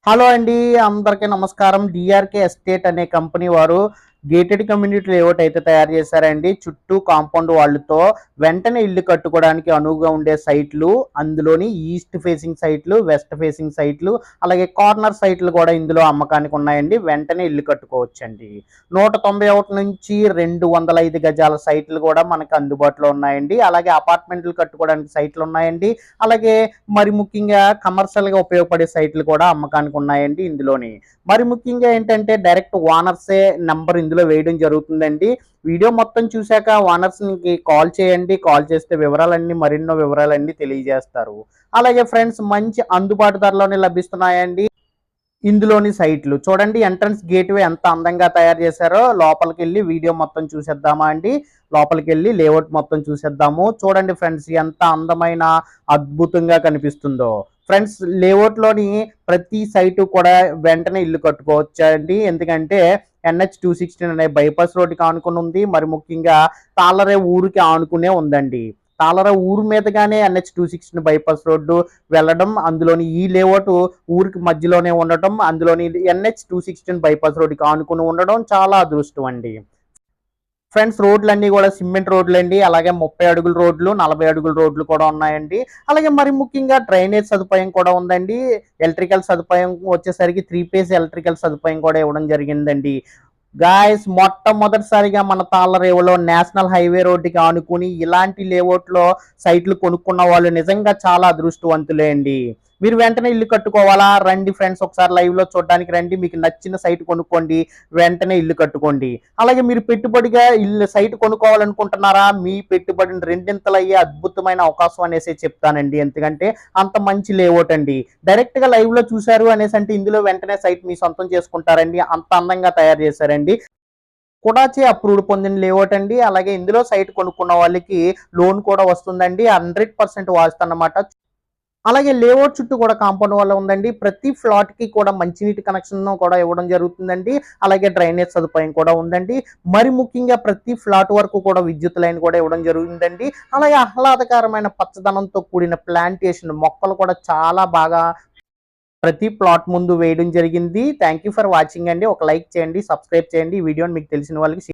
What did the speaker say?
Hello అండి. అందరికీ నమస్కారం. డిఆర్‌కే ఎస్టేట్ అనే కంపెనీ వారు గేటెడ్ కమ్యూనిటీ లేఅవుట్ అయితే తయారు చేశారండి. చుట్టూ కాంపౌండ్ వాళ్ళతో వెంటనే ఇల్లు కట్టుకోవడానికి అనువుగా ఉండే సైట్లు, అందులోని ఈస్ట్ ఫేసింగ్ సైట్లు, వెస్ట్ ఫేసింగ్ సైట్లు, అలాగే కార్నర్ సైట్లు కూడా ఇందులో అమ్మకానికి ఉన్నాయండి. వెంటనే ఇల్లు కట్టుకోవచ్చండి. 191 నుంచి 205 గజాల సైట్లు కూడా మనకు అందుబాటులో ఉన్నాయండి. అలాగే అపార్ట్మెంట్లు కట్టుకోవడానికి సైట్లు ఉన్నాయండి. అలాగే మరి ముఖ్యంగా కమర్షియల్‌గా ఉపయోగపడే సైట్లు కూడా అమ్మకానికి ఉన్నాయండి ఇందులోని. మరి ముఖ్యంగా ఏంటంటే డైరెక్ట్ ఓనర్సే నంబర్ ఇందులో వేయడం జరుగుతుందండి. వీడియో మొత్తం చూసాక ఓనర్స్‌కి కాల్ చేయండి. కాల్ చేస్తే మరెన్నో వివరాలన్నీ తెలియజేస్తారు. అలాగే ఫ్రెండ్స్ మంచి అందుబాటు ధరలోనే లభిస్తున్నాయండి ఇందులోని సైట్లు. చూడండి ఎంట్రన్స్ గేట్‌వే ఎంత అందంగా తయారు చేశారో. లోపలికెళ్ళి వీడియో మొత్తం చూసేద్దామా అండి? లోపలికెళ్ళి లేఅవుట్ మొత్తం చూసేద్దాము. చూడండి ఫ్రెండ్స్ ఎంత అందమైన అద్భుతంగా కనిపిస్తుందో. ఫ్రెండ్స్ లేఅవుట్‌లోని ప్రతి సైటు కూడా వెంటనే ఇల్లు కట్టుకోవచ్చండి. ఎందుకంటే NH-216 అనే బైపాస్ రోడ్డుకి ఆనుకుని ఉంది. మరి ముఖ్యంగా తాళ్ళరేవు ఊరికి ఆనుకునే ఉందండి. తాళ్ళరేవు ఊరు మీదుగానే NH-216 బైపాస్ రోడ్డు వెళ్ళడం, అందులోని ఈ లేఅవుట్ ఊరికి మధ్యలోనే ఉండటం, అందులోని NH-216 బైపాస్ రోడ్డుకి ఆనుకుని ఉండడం చాలా అదృష్టం అండి. ఫ్రెండ్స్ రోడ్లన్నీ కూడా సిమెంట్ రోడ్లండి. అలాగే 30 అడుగుల రోడ్లు, 40 అడుగుల రోడ్లు కూడా ఉన్నాయండి. అలాగే మరి ముఖ్యంగా డ్రైనేజ్ సదుపాయం కూడా ఉందండి. ఎలక్ట్రికల్ సదుపాయం వచ్చేసరికి 3 ఫేజ్ ఎలక్ట్రికల్ సదుపాయం కూడా ఇవ్వడం జరిగిందండి. గాయ్స్ మొట్టమొదటిసారిగా మన తాళ్ళరేవులో నేషనల్ హైవే రోడ్డుకి ఆనుకుని ఇలాంటి లేఅవుట్లో సైట్లు కొనుక్కున్న వాళ్ళు నిజంగా చాలా అదృష్టవంతులే అండి. మీరు వెంటనే ఇల్లు కట్టుకోవాలా? రండి ఫ్రెండ్స్ ఒకసారి లైవ్లో చూడడానికి రండి. మీకు నచ్చిన సైట్ కొనుక్కోండి. వెంటనే ఇల్లు కట్టుకోండి. అలాగే మీరు పెట్టుబడిగా ఇల్లు సైట్ కొనుక్కోవాలనుకుంటున్నారా? మీ పెట్టుబడిని రెండింతలయ్యే అద్భుతమైన అవకాశం అనేసి చెప్తానండి. ఎందుకంటే అంత మంచి లేఅవుట్ అండి. డైరెక్ట్గా లైవ్లో చూశారు అనేసి అంటే ఇందులో వెంటనే సైట్ మీ సొంతం చేసుకుంటారండి. అంత అందంగా తయారు చేశారండి. కుడాచే అప్రూవ్డ్ పొందిన లేఅవుట్ అండి. అలాగే ఇందులో సైట్ కొనుక్కున్న వాళ్ళకి లోన్ కూడా వస్తుందండి. 100% వాస్తన్నమాట. అలాగే లేఅవుట్ చుట్టూ కూడా కాంపౌండ్ వాల్ ఉందండి. ప్రతి ఫ్లాట్‌కి కూడా మంచినీటి కనెక్షన్ కూడా ఇవ్వడం జరుగుతుందండి. అలాగే డ్రైనేజ్ సదుపాయం కూడా ఉందండి. మరి ముఖ్యంగా ప్రతి ఫ్లాట్ వరకు కూడా విద్యుత్ లైన్ కూడా ఇవ్వడం జరుగుతుందండి. అలాగే ఆహ్లాదకరమైన పచ్చదనంతో కూడిన ప్లాంటేషన్ మొక్కలు కూడా చాలా బాగా ప్రతి ప్లాట్ ముందు వేయడం జరిగింది. థ్యాంక్ యూ ఫర్ వాచింగ్ అండి. ఒక లైక్ చేయండి, సబ్స్క్రైబ్ చేయండి. ఈ వీడియోని మీకు తెలిసిన వాళ్ళకి